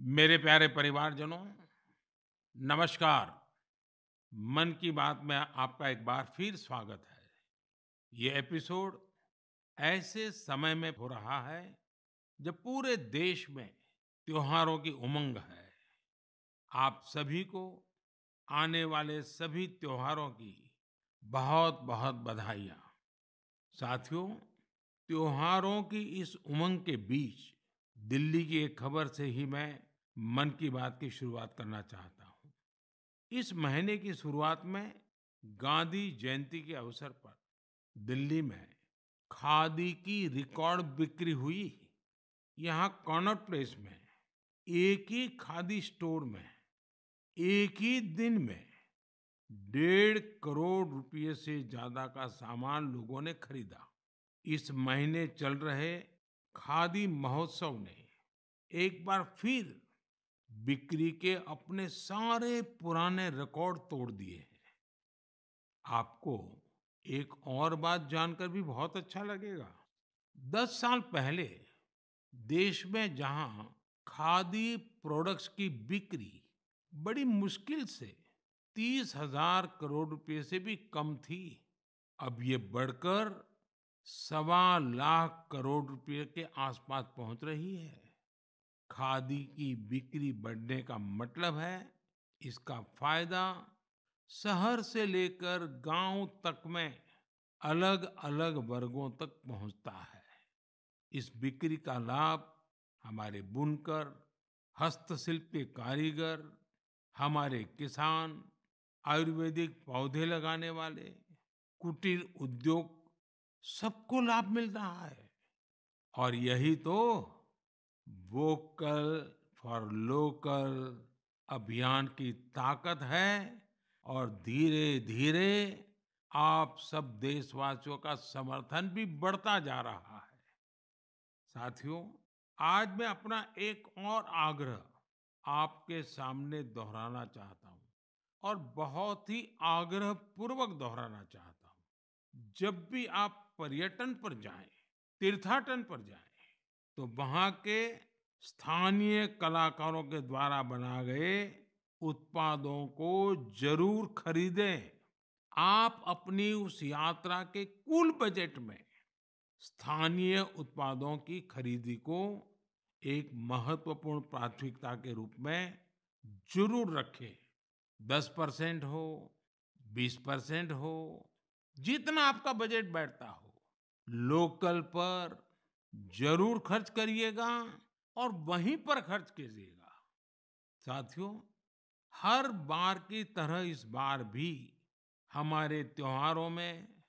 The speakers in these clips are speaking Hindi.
मेरे प्यारे परिवारजनों, नमस्कार। मन की बात में आपका एक बार फिर स्वागत है। ये एपिसोड ऐसे समय में हो रहा है जब पूरे देश में त्योहारों की उमंग है। आप सभी को आने वाले सभी त्योहारों की बहुत-बहुत बधाइयाँ। साथियों, त्योहारों की इस उमंग के बीच दिल्ली की एक खबर से ही मैं मन की बात की शुरुआत करना चाहता हूँ। इस महीने की शुरुआत में गांधी जयंती के अवसर पर दिल्ली में खादी की रिकॉर्ड बिक्री हुई। यहाँ कनॉट प्लेस में एक ही खादी स्टोर में एक ही दिन में 1.5 करोड़ रुपए से ज्यादा का सामान लोगों ने खरीदा। इस महीने चल रहे खादी महोत्सव ने एक बार फिर बिक्री के अपने सारे पुराने रिकॉर्ड तोड़ दिए हैं। आपको एक और बात जानकर भी बहुत अच्छा लगेगा। 10 साल पहले देश में जहां खादी प्रोडक्ट्स की बिक्री बड़ी मुश्किल से 30,000 करोड़ रुपए से भी कम थी, अब ये बढ़कर 1.25 लाख करोड़ रुपए के आसपास पहुंच रही है। खादी की बिक्री बढ़ने का मतलब है इसका फायदा शहर से लेकर गांव तक में अलग-अलग वर्गों तक पहुंचता है। इस बिक्री का लाभ हमारे बुनकर, हस्तशिल्प के कारीगर, हमारे किसान, आयुर्वेदिक पौधे लगाने वाले, कुटीर उद्योग सबको लाभ मिल रहा है। और यही तो वोकल फॉर लोकल अभियान की ताकत है। और धीरे धीरे आप सब देशवासियों का समर्थन भी बढ़ता जा रहा है। साथियों, आज मैं अपना एक और आग्रह आपके सामने दोहराना चाहता हूँ और बहुत ही आग्रह पूर्वक दोहराना चाहता हूँ। जब भी आप पर्यटन पर जाएं, तीर्थाटन पर जाएं, तो वहाँ के स्थानीय कलाकारों के द्वारा बना गए उत्पादों को जरूर खरीदें। आप अपनी उस यात्रा के कुल बजट में स्थानीय उत्पादों की खरीदी को एक महत्वपूर्ण प्राथमिकता के रूप में जरूर रखें। 10% हो, 20% हो, जितना आपका बजट बैठता हो, लोकल पर जरूर खर्च करिएगा और वहीं पर खर्च कीजिएगा। साथियों, हर बार की तरह इस बार भी हमारे त्योहारों में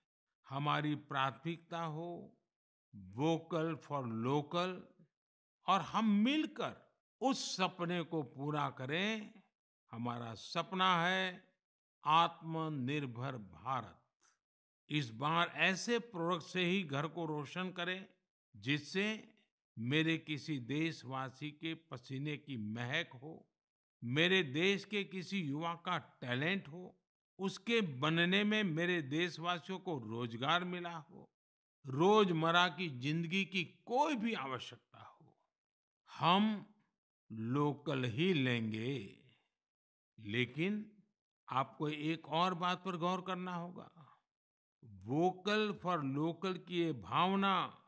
हमारी प्राथमिकता हो वोकल फॉर लोकल, और हम मिलकर उस सपने को पूरा करें। हमारा सपना है आत्मनिर्भर भारत। इस बार ऐसे प्रोडक्ट से ही घर को रोशन करें जिससे मेरे किसी देशवासी के पसीने की महक हो, मेरे देश के किसी युवा का टैलेंट हो, उसके बनने में मेरे देशवासियों को रोजगार मिला हो, रोजमर्रा की जिंदगी की कोई भी आवश्यकता हो, हम लोकल ही लेंगे। लेकिन आपको एक और बात पर गौर करना होगा। वोकल फॉर लोकल की ये भावना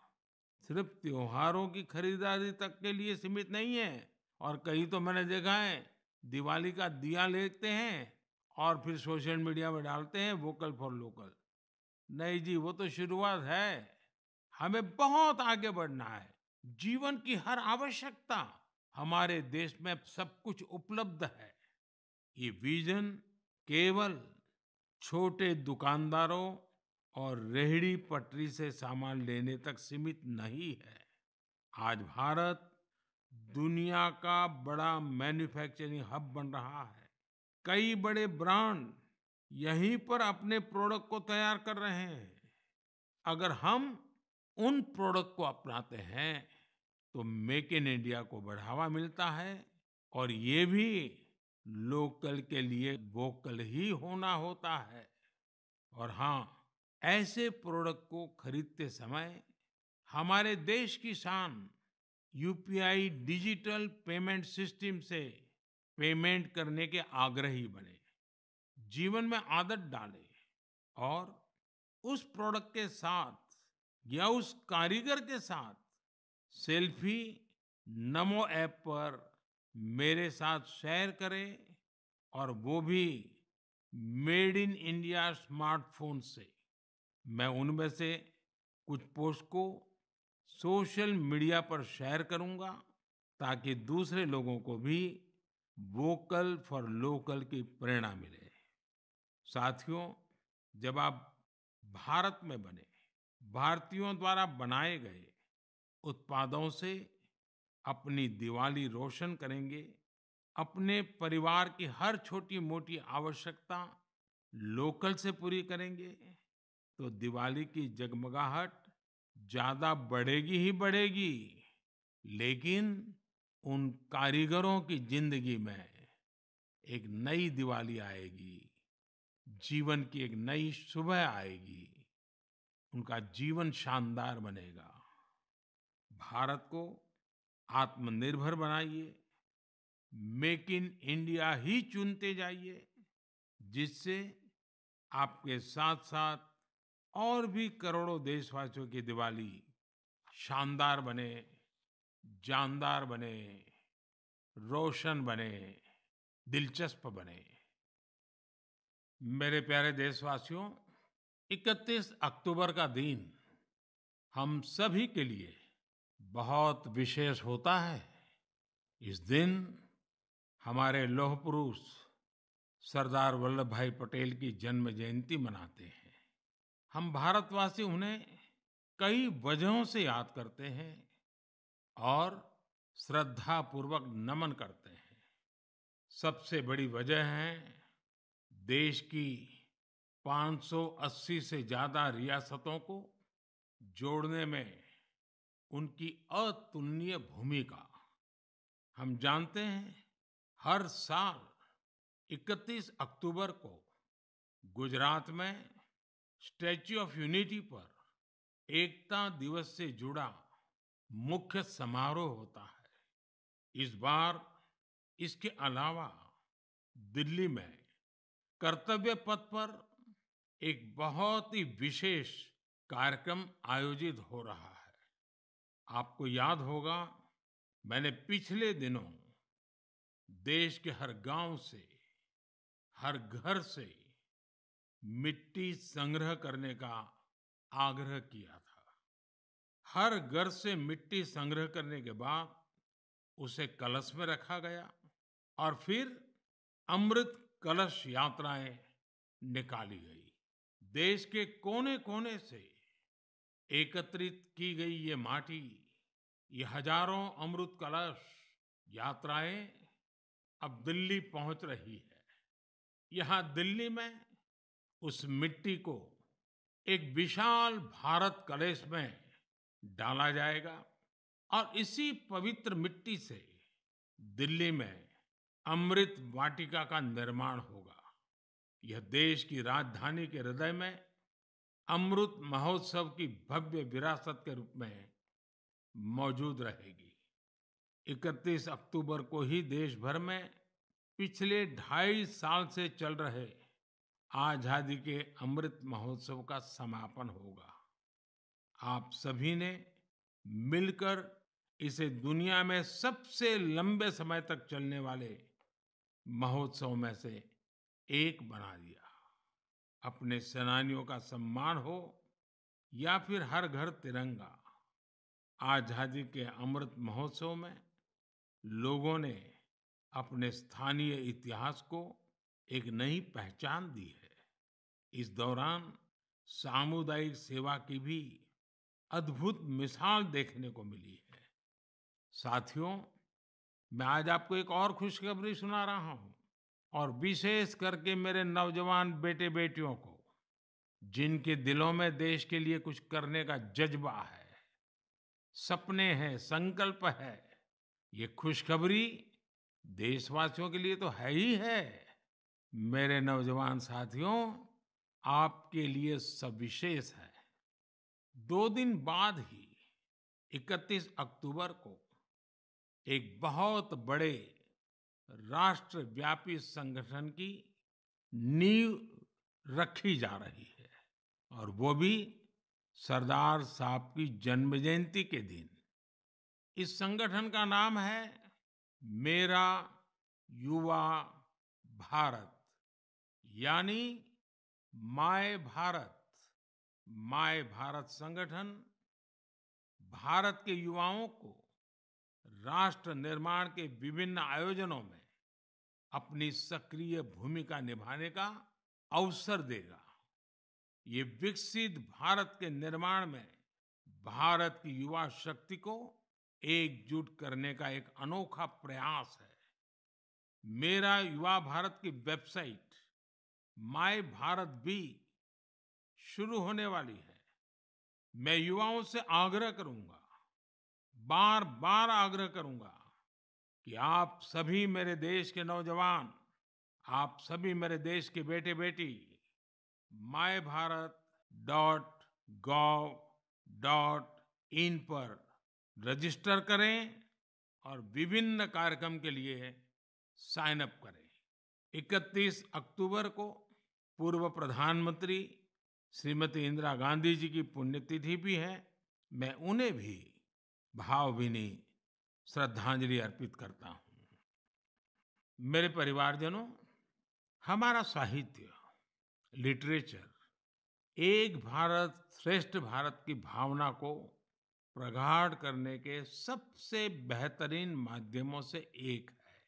सिर्फ त्योहारों की खरीदारी तक के लिए सीमित नहीं है। और कहीं तो मैंने देखा है दिवाली का दिया लेते हैं और फिर सोशल मीडिया में डालते हैं वोकल फॉर लोकल। नहीं जी, वो तो शुरुआत है। हमें बहुत आगे बढ़ना है। जीवन की हर आवश्यकता हमारे देश में सब कुछ उपलब्ध है। ये विजन केवल छोटे दुकानदारों और रेहड़ी पटरी से सामान लेने तक सीमित नहीं है। आज भारत दुनिया का बड़ा मैन्युफैक्चरिंग हब बन रहा है। कई बड़े ब्रांड यहीं पर अपने प्रोडक्ट को तैयार कर रहे हैं। अगर हम उन प्रोडक्ट को अपनाते हैं तो मेक इन इंडिया को बढ़ावा मिलता है। और ये भी लोकल के लिए वोकल ही होना होता है। और हाँ, ऐसे प्रोडक्ट को खरीदते समय हमारे देश की शान यूपीआई डिजिटल पेमेंट सिस्टम से पेमेंट करने के आग्रही बने, जीवन में आदत डालें और उस प्रोडक्ट के साथ या उस कारीगर के साथ सेल्फी नमो ऐप पर मेरे साथ शेयर करें, और वो भी मेड इन इंडिया स्मार्टफोन से। मैं उनमें से कुछ पोस्ट को सोशल मीडिया पर शेयर करूंगा, ताकि दूसरे लोगों को भी वोकल फॉर लोकल की प्रेरणा मिले। साथियों, जब आप भारत में बने, भारतीयों द्वारा बनाए गए उत्पादों से अपनी दिवाली रोशन करेंगे, अपने परिवार की हर छोटी मोटी आवश्यकता लोकल से पूरी करेंगे, तो दिवाली की जगमगाहट ज्यादा बढ़ेगी ही बढ़ेगी, लेकिन उन कारीगरों की जिंदगी में एक नई दिवाली आएगी, जीवन की एक नई सुबह आएगी, उनका जीवन शानदार बनेगा। भारत को आत्मनिर्भर बनाइए, मेक इन इंडिया ही चुनते जाइए, जिससे आपके साथ साथ और भी करोड़ों देशवासियों की दिवाली शानदार बने, जानदार बने, रोशन बने, दिलचस्प बने। मेरे प्यारे देशवासियों, 31 अक्टूबर का दिन हम सभी के लिए बहुत विशेष होता है। इस दिन हमारे लौह पुरुष सरदार वल्लभ भाई पटेल की जन्म जयंती मनाते हैं। हम भारतवासी उन्हें कई वजहों से याद करते हैं और श्रद्धा पूर्वक नमन करते हैं। सबसे बड़ी वजह है देश की 580 से ज्यादा रियासतों को जोड़ने में उनकी अतुलनीय भूमिका। हम जानते हैं, हर साल 31 अक्टूबर को गुजरात में स्टैच्यू ऑफ यूनिटी पर एकता दिवस से जुड़ा मुख्य समारोह होता है। इस बार इसके अलावा दिल्ली में कर्तव्य पथ पर एक बहुत ही विशेष कार्यक्रम आयोजित हो रहा है। आपको याद होगा, मैंने पिछले दिनों देश के हर गांव से, हर घर से मिट्टी संग्रह करने का आग्रह किया था। हर घर से मिट्टी संग्रह करने के बाद उसे कलश में रखा गया और फिर अमृत कलश यात्राएं निकाली गई। देश के कोने-कोने से एकत्रित की गई ये माटी, ये हजारों अमृत कलश यात्राएं अब दिल्ली पहुंच रही है। यहाँ दिल्ली में उस मिट्टी को एक विशाल भारत कलश में डाला जाएगा और इसी पवित्र मिट्टी से दिल्ली में अमृत वाटिका का निर्माण होगा। यह देश की राजधानी के हृदय में अमृत महोत्सव की भव्य विरासत के रूप में मौजूद रहेगी। 31 अक्टूबर को ही देश भर में पिछले 2.5 साल से चल रहे आजादी के अमृत महोत्सव का समापन होगा। आप सभी ने मिलकर इसे दुनिया में सबसे लंबे समय तक चलने वाले महोत्सव में से एक बना दिया। अपने सेनानियों का सम्मान हो या फिर हर घर तिरंगा, आजादी के अमृत महोत्सव में लोगों ने अपने स्थानीय इतिहास को एक नई पहचान दी है। इस दौरान सामुदायिक सेवा की भी अद्भुत मिसाल देखने को मिली है। साथियों, मैं आज आपको एक और खुशखबरी सुना रहा हूं, और विशेष करके मेरे नौजवान बेटे बेटियों को, जिनके दिलों में देश के लिए कुछ करने का जज्बा है, सपने हैं, संकल्प है। ये खुशखबरी देशवासियों के लिए तो है ही है। मेरे नौजवान साथियों, आपके लिए सविशेष है। 2 दिन बाद ही 31 अक्टूबर को एक बहुत बड़े राष्ट्रव्यापी संगठन की नींव रखी जा रही है और वो भी सरदार साहब की जन्म जयंती के दिन। इस संगठन का नाम है मेरा युवा भारत, यानी माय भारत संगठन भारत के युवाओं को राष्ट्र निर्माण के विभिन्न आयोजनों में अपनी सक्रिय भूमिका निभाने का अवसर देगा। ये विकसित भारत के निर्माण में भारत की युवा शक्ति को एकजुट करने का एक अनोखा प्रयास है। मेरा युवा भारत की वेबसाइट माय भारत भी शुरू होने वाली है। मैं युवाओं से आग्रह करूंगा, बार बार आग्रह करूंगा कि आप सभी मेरे देश के नौजवान, आप सभी मेरे देश के बेटे बेटी mybharat.gov.in पर रजिस्टर करें और विभिन्न कार्यक्रम के लिए साइन अप करें। 31 अक्टूबर को पूर्व प्रधानमंत्री श्रीमती इंदिरा गांधी जी की पुण्यतिथि भी है। मैं उन्हें भी भावभीनी श्रद्धांजलि अर्पित करता हूं। मेरे परिवारजनों, हमारा साहित्य, लिटरेचर एक भारत श्रेष्ठ भारत की भावना को प्रगाढ़ करने के सबसे बेहतरीन माध्यमों से एक है।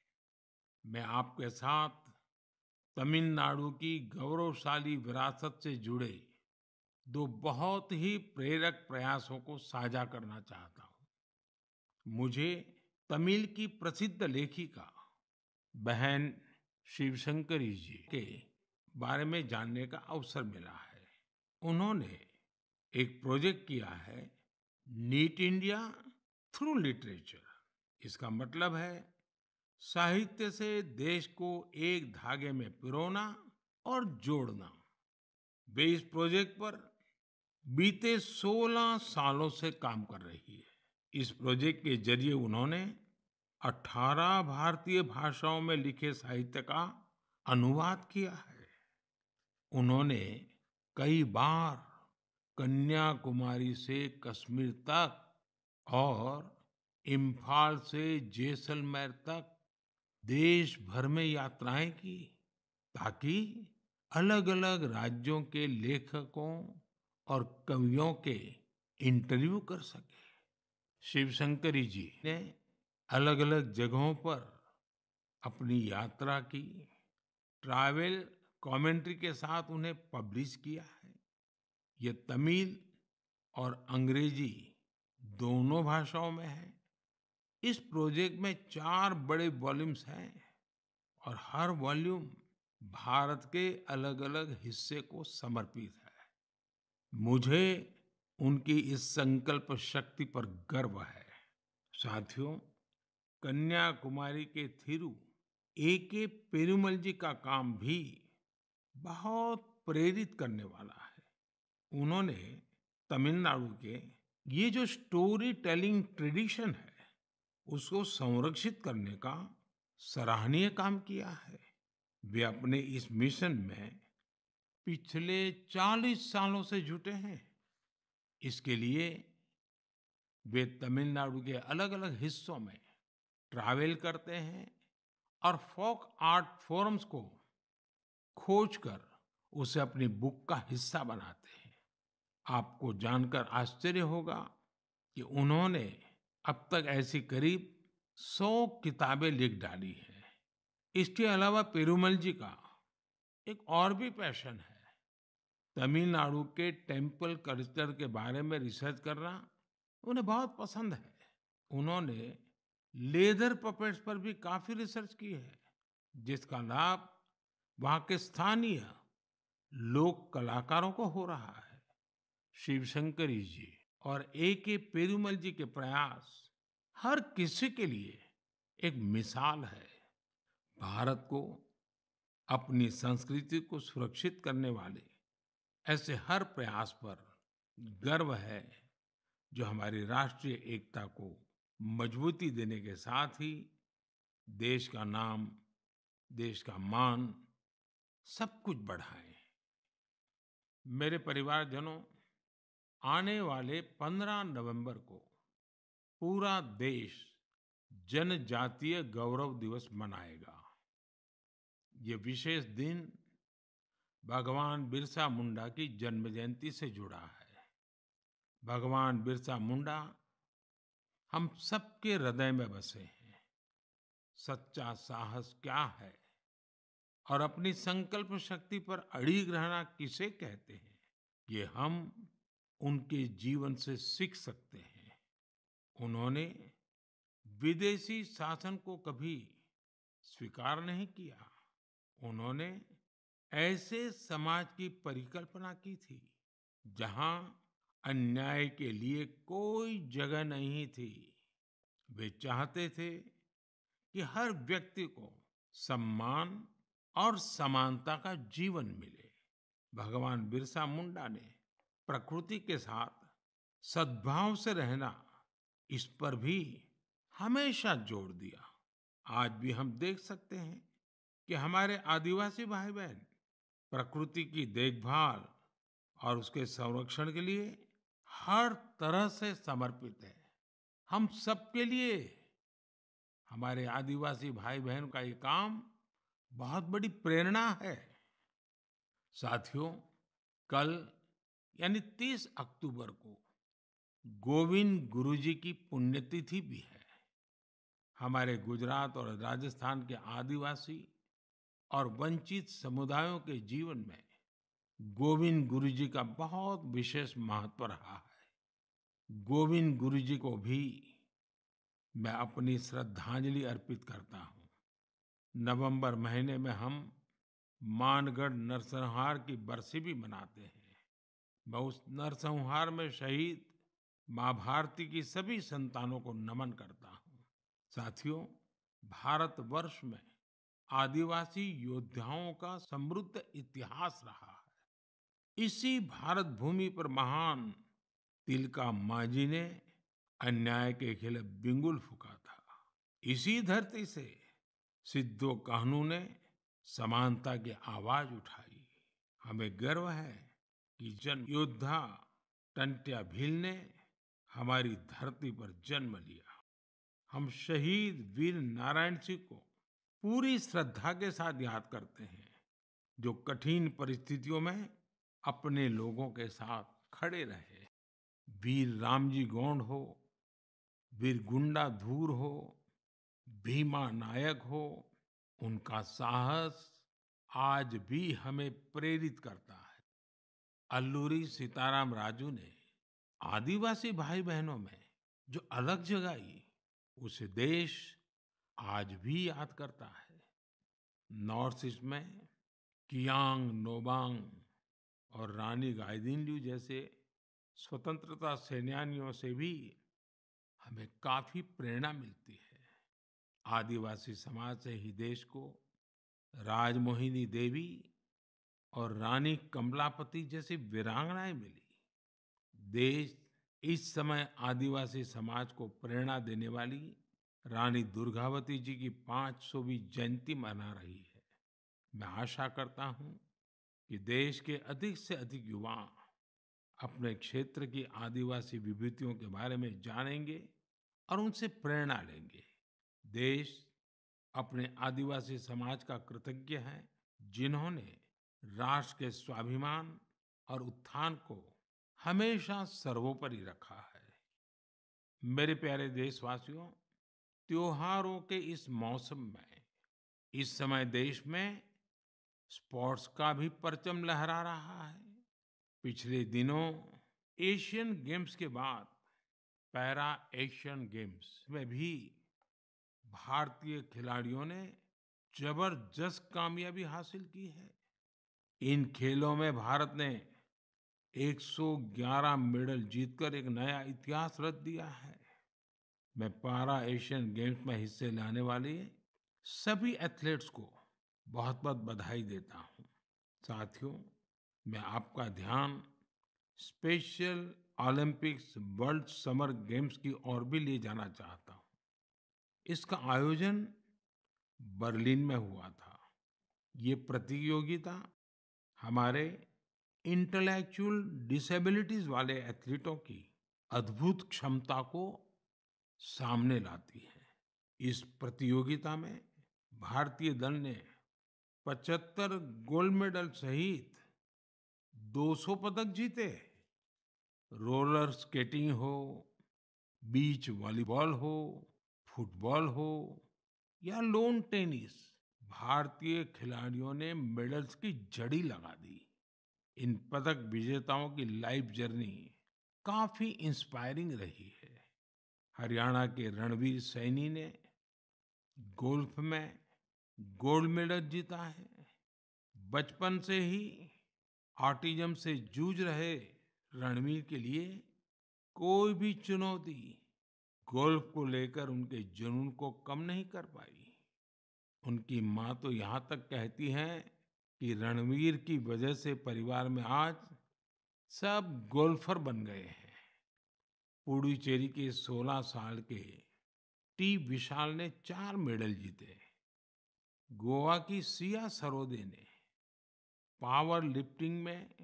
मैं आपके साथ तमिलनाडु की गौरवशाली विरासत से जुड़े दो बहुत ही प्रेरक प्रयासों को साझा करना चाहता हूं। मुझे तमिल की प्रसिद्ध लेखिका बहन शिवशंकरी जी के बारे में जानने का अवसर मिला है। उन्होंने एक प्रोजेक्ट किया है, नीट इंडिया थ्रू लिटरेचर। इसका मतलब है साहित्य से देश को एक धागे में पिरोना और जोड़ना। वे इस प्रोजेक्ट पर बीते 16 सालों से काम कर रही है। इस प्रोजेक्ट के जरिए उन्होंने 18 भारतीय भाषाओं में लिखे साहित्य का अनुवाद किया है। उन्होंने कई बार कन्याकुमारी से कश्मीर तक और इम्फाल से जैसलमेर तक देश भर में यात्राएं की, ताकि अलग-अलग राज्यों के लेखकों और कवियों के इंटरव्यू कर सके। शिवशंकरी जी ने अलग-अलग जगहों पर अपनी यात्रा की, ट्रैवल कमेंट्री के साथ उन्हें पब्लिश किया है। ये तमिल और अंग्रेजी दोनों भाषाओं में है। इस प्रोजेक्ट में 4 बड़े वॉल्यूम्स हैं और हर वॉल्यूम भारत के अलग-अलग हिस्से को समर्पित है। मुझे उनकी इस संकल्प शक्ति पर गर्व है। साथियों, कन्याकुमारी के थिरु ए.के. पेरुमल जी का काम भी बहुत प्रेरित करने वाला है। उन्होंने तमिलनाडु के ये जो स्टोरी टेलिंग ट्रेडिशन है, उसको संरक्षित करने का सराहनीय काम किया है। वे अपने इस मिशन में पिछले 40 सालों से जुटे हैं। इसके लिए वे तमिलनाडु के अलग-अलग हिस्सों में ट्रैवल करते हैं और फोक आर्ट फोरम्स को खोजकर उसे अपनी बुक का हिस्सा बनाते हैं। आपको जानकर आश्चर्य होगा कि उन्होंने अब तक ऐसी करीब 100 किताबें लिख डाली हैं। इसके अलावा पेरुमल जी का एक और भी पैशन है। तमिलनाडु के टेम्पल कल्चर के बारे में रिसर्च करना उन्हें बहुत पसंद है। उन्होंने लेदर पपेट्स पर भी काफी रिसर्च की है, जिसका लाभ वहाँ के स्थानीय लोक कलाकारों को हो रहा है। शिवशंकरी जी और ए.के. पेरुमल जी के प्रयास हर किसी के लिए एक मिसाल है। भारत को अपनी संस्कृति को सुरक्षित करने वाले ऐसे हर प्रयास पर गर्व है, जो हमारी राष्ट्रीय एकता को मजबूती देने के साथ ही देश का नाम, देश का मान सब कुछ बढ़ाएं। मेरे परिवारजनों, आने वाले 15 नवंबर को पूरा देश जनजातीय गौरव दिवस मनाएगा। ये विशेष दिन भगवान बिरसा मुंडा की जन्म जयंती से जुड़ा है। भगवान बिरसा मुंडा हम सबके हृदय में बसे हैं। सच्चा साहस क्या है और अपनी संकल्प शक्ति पर अड़िग रहना किसे कहते हैं, ये हम उनके जीवन से सीख सकते हैं। उन्होंने विदेशी शासन को कभी स्वीकार नहीं किया। उन्होंने ऐसे समाज की परिकल्पना की थी जहां अन्याय के लिए कोई जगह नहीं थी। वे चाहते थे कि हर व्यक्ति को सम्मान और समानता का जीवन मिले। भगवान बिरसा मुंडा ने प्रकृति के साथ सद्भाव से रहना, इस पर भी हमेशा जोर दिया। आज भी हम देख सकते हैं कि हमारे आदिवासी भाई बहन प्रकृति की देखभाल और उसके संरक्षण के लिए हर तरह से समर्पित है। हम सबके लिए हमारे आदिवासी भाई बहन का ये काम बहुत बड़ी प्रेरणा है। साथियों, कल यानी 30 अक्टूबर को गोविंद गुरु जी की पुण्यतिथि भी है। हमारे गुजरात और राजस्थान के आदिवासी और वंचित समुदायों के जीवन में गोविंद गुरु जी का बहुत विशेष महत्व रहा है। गोविंद गुरु जी को भी मैं अपनी श्रद्धांजलि अर्पित करता हूँ। नवंबर महीने में हम मानगढ़ नरसंहार की बरसी भी मनाते हैं। मैं उस नरसंहार में शहीद माँ भारती की सभी संतानों को नमन करता हूँ। साथियों, भारतवर्ष में आदिवासी योद्धाओं का समृद्ध इतिहास रहा है। इसी भारत भूमि पर महान तिलका मांझी ने अन्याय के खिलाफ बिगुल फूंका था। इसी धरती से सिद्धो कान्हू ने समानता की आवाज उठाई। हमें गर्व है कि जन योद्धा टंट्या भील ने हमारी धरती पर जन्म लिया। हम शहीद वीर नारायण सिंह को पूरी श्रद्धा के साथ याद करते हैं, जो कठिन परिस्थितियों में अपने लोगों के साथ खड़े रहे। वीर रामजी गोंड हो, वीर गुंडा धूर हो, भीमा नायक हो, उनका साहस आज भी हमें प्रेरित करता है। अल्लूरी सीताराम राजू ने आदिवासी भाई बहनों में जो अलग जगाई, उसे देश आज भी याद करता है। नॉर्थ ईस्ट में कियांग नोबांग और रानी गाइदिन्ल्यू जैसे स्वतंत्रता सेनानियों से भी हमें काफी प्रेरणा मिलती है। आदिवासी समाज से ही देश को राजमोहिनी देवी और रानी कमलापति जैसी वीरांगनाएं मिली। देश इस समय आदिवासी समाज को प्रेरणा देने वाली रानी दुर्गावती जी की 500वीं जयंती मना रही है। मैं आशा करता हूं कि देश के अधिक से अधिक युवा अपने क्षेत्र की आदिवासी विभूतियों के बारे में जानेंगे और उनसे प्रेरणा लेंगे। देश अपने आदिवासी समाज का कृतज्ञ है, जिन्होंने राष्ट्र के स्वाभिमान और उत्थान को हमेशा सर्वोपरि रखा है। मेरे प्यारे देशवासियों, त्योहारों के इस मौसम में इस समय देश में स्पोर्ट्स का भी परचम लहरा रहा है। पिछले दिनों एशियन गेम्स के बाद पैरा एशियन गेम्स में भी भारतीय खिलाड़ियों ने जबरदस्त कामयाबी हासिल की है। इन खेलों में भारत ने 111 मेडल जीतकर एक नया इतिहास रच दिया है। मैं पैरा एशियन गेम्स में हिस्से लेने वाले सभी एथलीट्स को बहुत बहुत बधाई देता हूं। साथियों, मैं आपका ध्यान special Olympics world summer games की ओर भी ले जाना चाहता हूं। इसका आयोजन बर्लिन में हुआ था। ये प्रतियोगिता हमारे इंटेलेक्चुअल डिसेबिलिटीज वाले एथलीटों की अद्भुत क्षमता को सामने लाती है। इस प्रतियोगिता में भारतीय दल ने 75 गोल्ड मेडल सहित 200 पदक जीते। रोलर स्केटिंग हो, बीच वॉलीबॉल हो, फुटबॉल हो या लोन टेनिस, भारतीय खिलाड़ियों ने मेडल्स की झड़ी लगा दी। इन पदक विजेताओं की लाइफ जर्नी काफी इंस्पायरिंग रही है। हरियाणा के रणवीर सैनी ने गोल्फ में गोल्ड मेडल जीता है। बचपन से ही ऑटिज्म से जूझ रहे रणवीर के लिए कोई भी चुनौती गोल्फ को लेकर उनके जुनून को कम नहीं कर पाई। उनकी माँ तो यहाँ तक कहती हैं कि रणवीर की वजह से परिवार में आज सब गोल्फर बन गए हैं। पुडुचेरी के 16 साल के टी विशाल ने 4 मेडल जीते। गोवा की सिया सरोदे ने पावर लिफ्टिंग में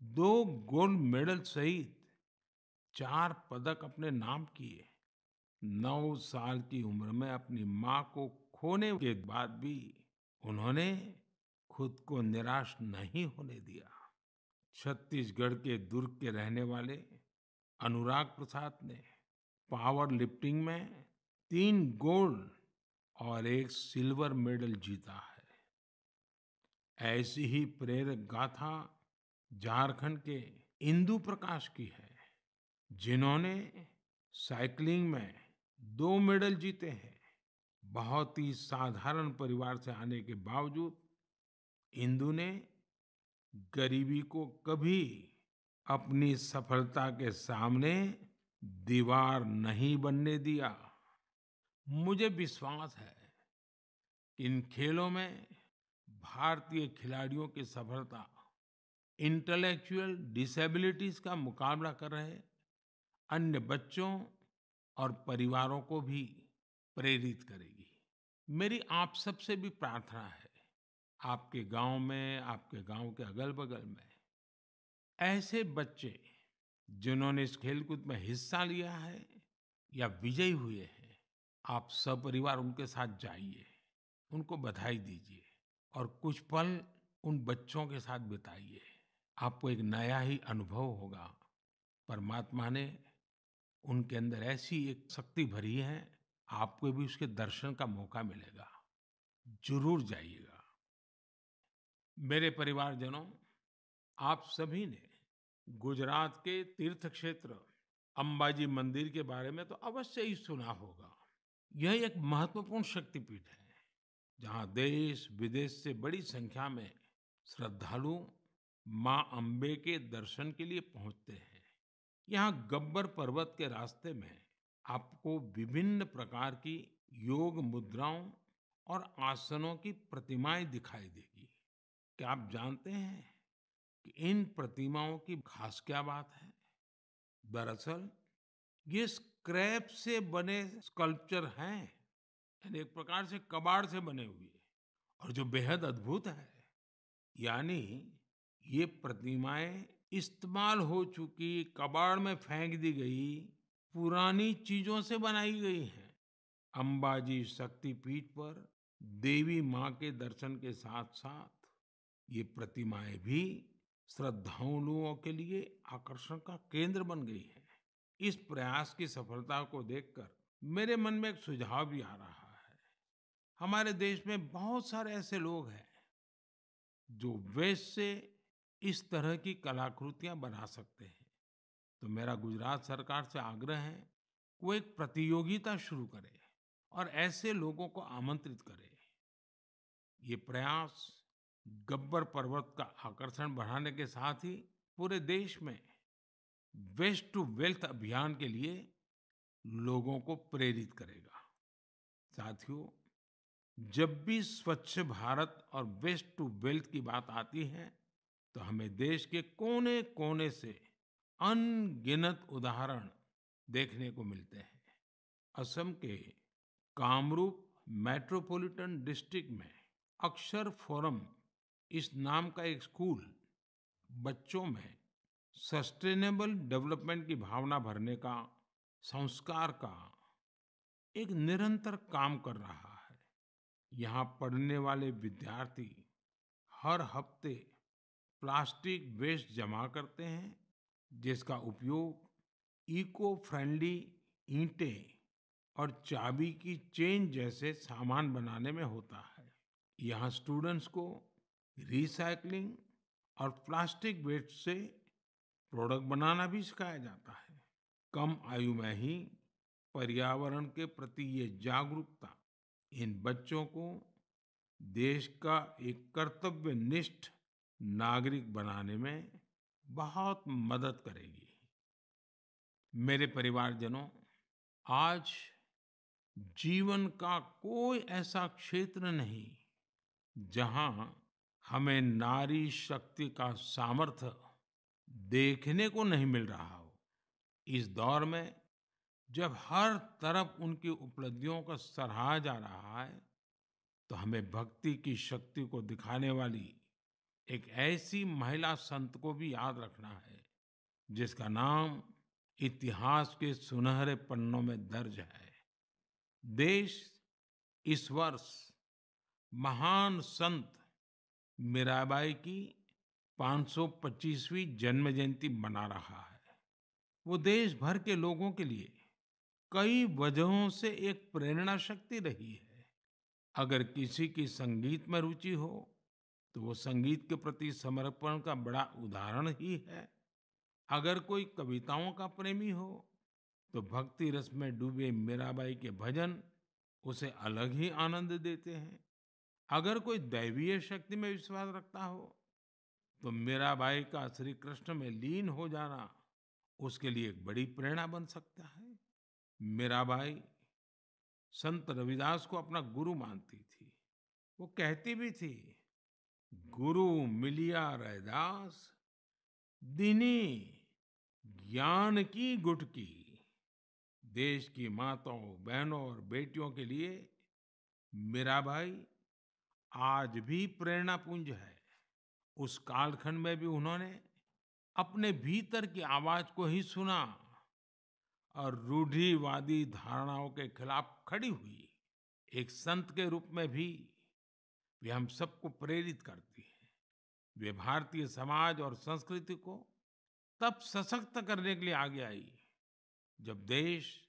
2 गोल्ड मेडल सहित 4 पदक अपने नाम किए। 9 साल की उम्र में अपनी माँ को खोने के बाद भी उन्होंने खुद को निराश नहीं होने दिया। छत्तीसगढ़ के दुर्ग के रहने वाले अनुराग प्रसाद ने पावर लिफ्टिंग में 3 गोल्ड और 1 सिल्वर मेडल जीता है। ऐसी ही प्रेरक गाथा झारखंड के इंदु प्रकाश की है, जिन्होंने साइकिलिंग में 2 मेडल जीते हैं। बहुत ही साधारण परिवार से आने के बावजूद इंदु ने गरीबी को कभी अपनी सफलता के सामने दीवार नहीं बनने दिया। मुझे विश्वास है कि इन खेलों में भारतीय खिलाड़ियों की सफलता इंटेलेक्चुअल डिसेबिलिटीज का मुकाबला कर रहे अन्य बच्चों और परिवारों को भी प्रेरित करेगी। मेरी आप सबसे भी प्रार्थना है, आपके गांव में, आपके गांव के अगल-बगल में ऐसे बच्चे जिन्होंने इस खेलकूद में हिस्सा लिया है या विजयी हुए हैं, आप सपरिवार उनके साथ जाइए, उनको बधाई दीजिए और कुछ पल उन बच्चों के साथ बिताइए। आपको एक नया ही अनुभव होगा। परमात्मा ने उनके अंदर ऐसी एक शक्ति भरी है, आपको भी उसके दर्शन का मौका मिलेगा। जरूर जाइएगा। मेरे परिवारजनों, आप सभी ने गुजरात के तीर्थ क्षेत्र अंबाजी मंदिर के बारे में तो अवश्य ही सुना होगा। यह एक महत्वपूर्ण शक्तिपीठ है, जहां देश विदेश से बड़ी संख्या में श्रद्धालु मां अंबे के दर्शन के लिए पहुंचते हैं। यहाँ गब्बर पर्वत के रास्ते में आपको विभिन्न प्रकार की योग मुद्राओं और आसनों की प्रतिमाएं दिखाई देगी। क्या आप जानते हैं कि इन प्रतिमाओं की खास क्या बात है? दरअसल ये स्क्रैप से बने स्कल्पचर हैं, यानी एक प्रकार से कबाड़ से बने हुए, और जो बेहद अद्भुत है। यानी ये प्रतिमाएं इस्तेमाल हो चुकी, कबाड़ में फेंक दी गई पुरानी चीजों से बनाई गई हैं। अंबाजी शक्तिपीठ पर देवी मां के दर्शन के साथ साथ ये प्रतिमाएं भी श्रद्धालुओं के लिए आकर्षण का केंद्र बन गई है। इस प्रयास की सफलता को देखकर मेरे मन में एक सुझाव भी आ रहा है। हमारे देश में बहुत सारे ऐसे लोग हैं जो वेस्ट से इस तरह की कलाकृतियां बना सकते हैं। तो मेरा गुजरात सरकार से आग्रह है, वो एक प्रतियोगिता शुरू करे और ऐसे लोगों को आमंत्रित करे। ये प्रयास गब्बर पर्वत का आकर्षण बढ़ाने के साथ ही पूरे देश में वेस्ट टू वेल्थ अभियान के लिए लोगों को प्रेरित करेगा। साथियों, जब भी स्वच्छ भारत और वेस्ट टू वेल्थ की बात आती है, तो हमें देश के कोने-कोने से अनगिनत उदाहरण देखने को मिलते हैं। असम के कामरूप मेट्रोपॉलिटन डिस्ट्रिक्ट में अक्षर फोरम इस नाम का एक स्कूल बच्चों में सस्टेनेबल डेवलपमेंट की भावना भरने का, संस्कार का एक निरंतर काम कर रहा है। यहाँ पढ़ने वाले विद्यार्थी हर हफ्ते प्लास्टिक वेस्ट जमा करते हैं, जिसका उपयोग इको फ्रेंडली ईंटें और चाबी की चेन जैसे सामान बनाने में होता है। यहाँ स्टूडेंट्स को रिसाइकलिंग और प्लास्टिक वेस्ट से प्रोडक्ट बनाना भी सिखाया जाता है। कम आयु में ही पर्यावरण के प्रति ये जागरूकता इन बच्चों को देश का एक कर्तव्यनिष्ठ नागरिक बनाने में बहुत मदद करेगी। मेरे परिवारजनों, आज जीवन का कोई ऐसा क्षेत्र नहीं जहां हमें नारी शक्ति का सामर्थ्य देखने को नहीं मिल रहा हो। इस दौर में जब हर तरफ उनकी उपलब्धियों को सराहा जा रहा है, तो हमें भक्ति की शक्ति को दिखाने वाली एक ऐसी महिला संत को भी याद रखना है, जिसका नाम इतिहास के सुनहरे पन्नों में दर्ज है। देश इस वर्ष महान संत मीराबाई की 525वीं जन्म जयंती मना रहा है। वो देश भर के लोगों के लिए कई वजहों से एक प्रेरणा शक्ति रही है। अगर किसी की संगीत में रुचि हो, तो वो संगीत के प्रति समर्पण का बड़ा उदाहरण ही है। अगर कोई कविताओं का प्रेमी हो, तो भक्ति रस में डूबे मीराबाई के भजन उसे अलग ही आनंद देते हैं। अगर कोई दैवीय शक्ति में विश्वास रखता हो, तो मीराबाई का श्री कृष्ण में लीन हो जाना उसके लिए एक बड़ी प्रेरणा बन सकता है। मीराबाई संत रविदास को अपना गुरु मानती थी। वो कहती भी थी, गुरु मिलिया रैदास दीनी ज्ञान की गुटकी। देश की माताओं, बहनों और बेटियों के लिए मीराबाई आज भी प्रेरणा पुंज है। उस कालखंड में भी उन्होंने अपने भीतर की आवाज को ही सुना और रूढ़िवादी धारणाओं के खिलाफ खड़ी हुई। एक संत के रूप में भी वे हम सबको प्रेरित करती है। वे भारतीय समाज और संस्कृति को तब सशक्त करने के लिए आगे आई, जब देश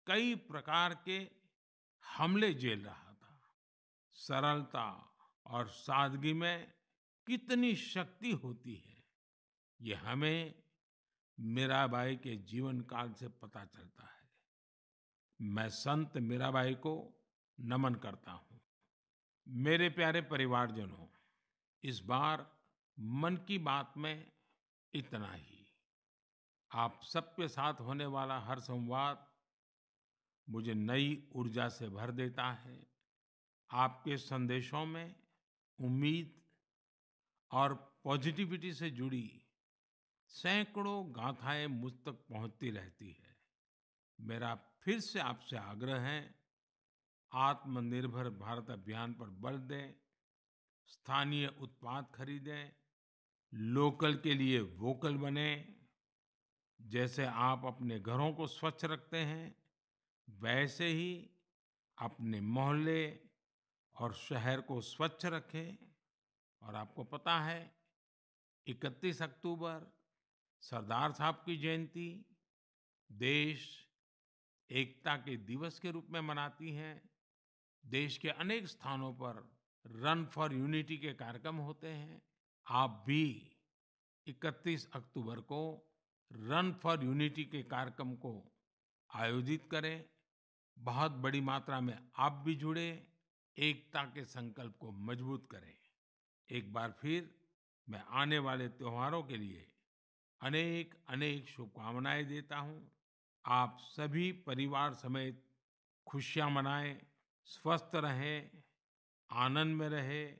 कई प्रकार के हमले झेल रहा था। सरलता और सादगी में कितनी शक्ति होती है, ये हमें मीराबाई के जीवन काल से पता चलता है। मैं संत मीराबाई को नमन करता हूँ। मेरे प्यारे परिवारजनों, इस बार मन की बात में इतना ही। आप सबके साथ होने वाला हर संवाद मुझे नई ऊर्जा से भर देता है। आपके संदेशों में उम्मीद और पॉजिटिविटी से जुड़ी सैकड़ों गाथाएं मुझ तक पहुंचती रहती है। मेरा फिर से आपसे आग्रह है, आत्मनिर्भर भारत अभियान पर बल दें, स्थानीय उत्पाद खरीदें, लोकल के लिए वोकल बने। जैसे आप अपने घरों को स्वच्छ रखते हैं, वैसे ही अपने मोहल्ले और शहर को स्वच्छ रखें। और आपको पता है, 31 अक्टूबर सरदार साहब की जयंती देश एकता के दिवस के रूप में मनाती है। देश के अनेक स्थानों पर रन फॉर यूनिटी के कार्यक्रम होते हैं। आप भी 31 अक्टूबर को रन फॉर यूनिटी के कार्यक्रम को आयोजित करें। बहुत बड़ी मात्रा में आप भी जुड़े, एकता के संकल्प को मजबूत करें। एक बार फिर मैं आने वाले त्योहारों के लिए अनेक अनेक शुभकामनाएं देता हूं। आप सभी परिवार समेत खुशियां मनाएं, स्वस्थ रहें, आनंद में रहें,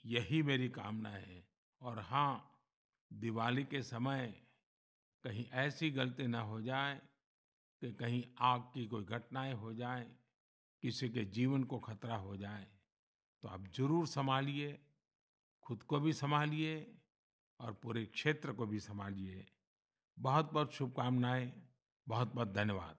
यही मेरी कामना है। और हाँ, दिवाली के समय कहीं ऐसी गलती ना हो जाए कि कहीं आग की कोई घटनाएं हो जाए। किसी के जीवन को खतरा हो जाए तो आप जरूर संभालिए, खुद को भी संभालिए और पूरे क्षेत्र को भी संभालिए। बहुत बहुत शुभकामनाएं। बहुत बहुत धन्यवाद।